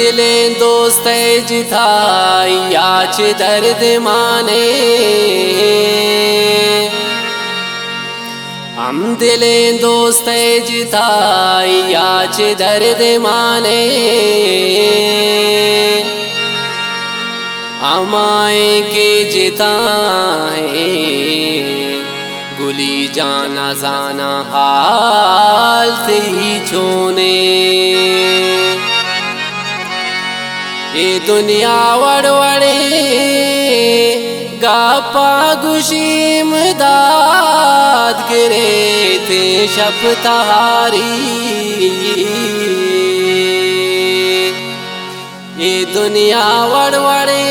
दिलें दोस्त जिथा याच दर्द माने, हम दिलें दोस्त जिथा याच दर्द माने, अमाए के जिताए गुली जाना जाना हाल से ही छोने। ये दुनिया वड़वड़े गापा गुशीम दाद गिरे थे शपथहारी। ये दुनिया वड़वड़े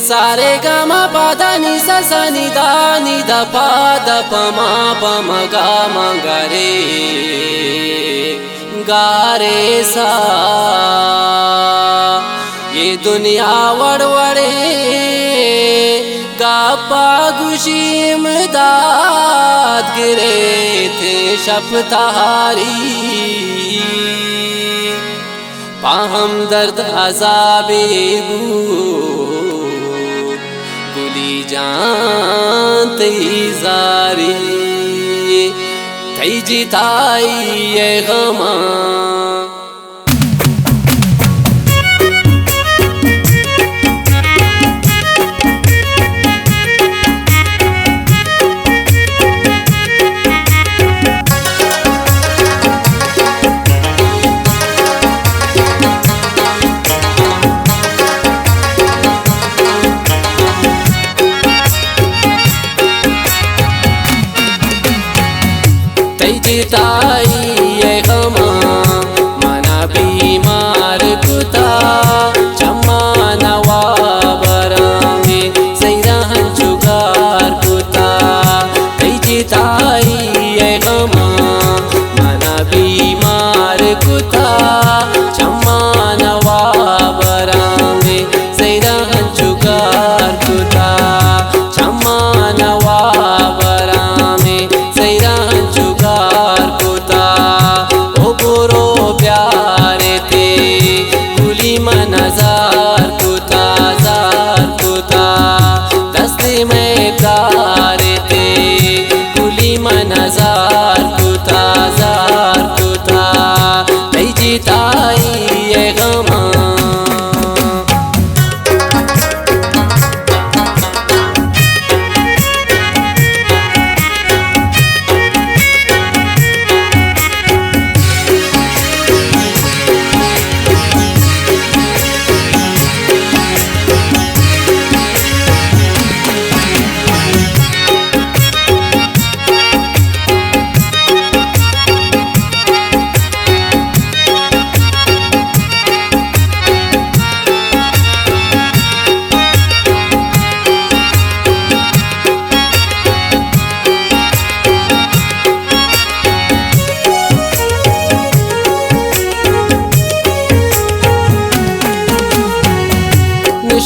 सारे गमा पादा नि सा नि दा नि दा पा दा प मा प म गा म ग रे गा रे सा। ये दुनिया वड़वड़े गापा गुशीम दाद गिरे थे शपथहारी। पाहम दर्द अज़ाबे गुली जान तई जारी तई जिताई ये गमा। जिताई ये गमा मना बीमार कुता चम्मा नवाबरांगे सैराहन चुगार कुता। कई जिताई ये गमा मना बीमार कुता चम्मा नवाबरांगे सैराहन चुगार कुता चम्मा नवाबरांगे सैराहन चुगार कुता। ओ बुरो प्यारे ते गुली मनजार कुता जार कुता दस्ते में प्यारे ते गुली मनजार कुता जार कुता तई जिताई ये गमा।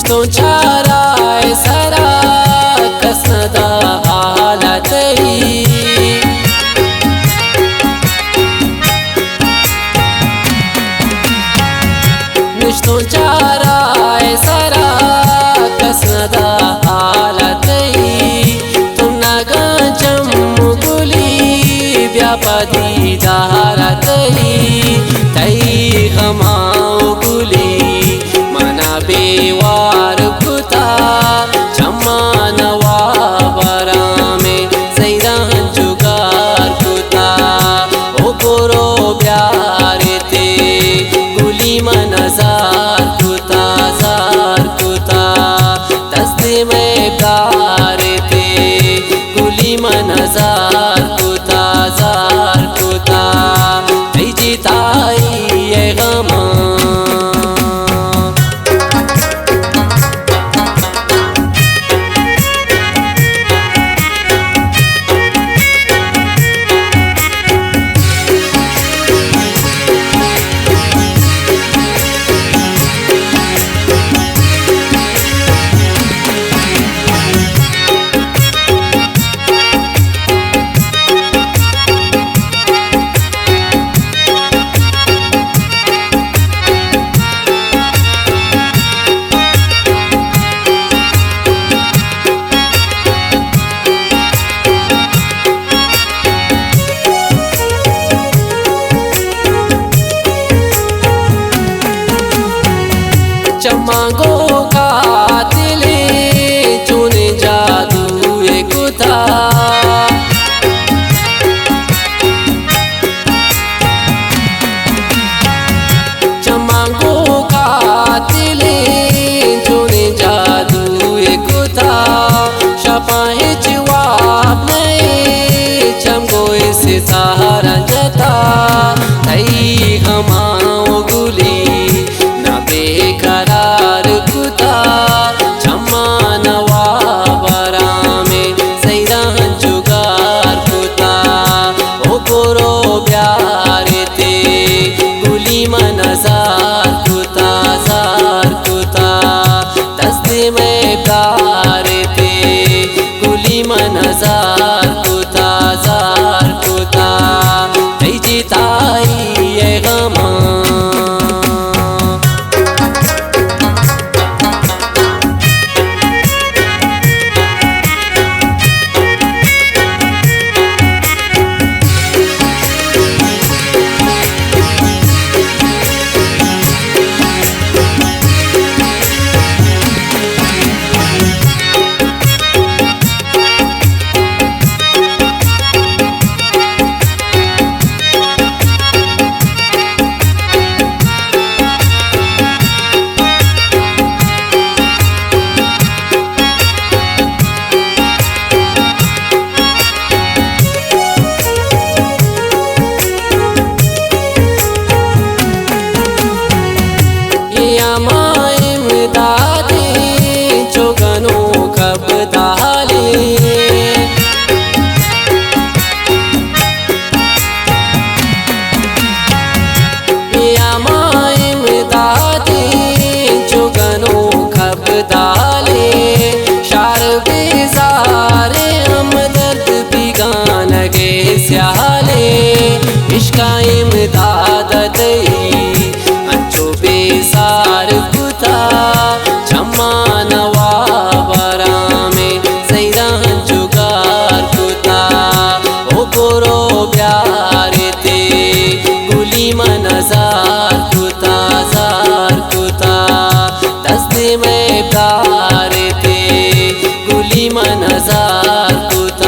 तो चारा सरा कसदा हालतई निश्तो चारा सरा कसदा हालतई। तुम नगा चमुगुली व्यापदी दारतई तई गमाओ गुली मना बेवार कुता चमागो कातिले चुने जादू कुता चमागो कातिले चुने जादू कुता शपाहे जवाब नहीं चमगो इसे सहारा जता तई हमाओ गुली न बेकरार कुता चम्मा नवाबरा में सैरान जुगार कुता ओ गोरो प्यार ते गुली मन जार कुता दस्ते में प्यार ते गुली मन जार कुता जीताई ये गमा इश्काइम दादत अंचो बेसार कुता चम्मा नवाबरा में सैरान जुगार कुता ओ गोरो प्यार ते गुली मन जार कुता दस्ते में प्यार ते गुली मन जार कुता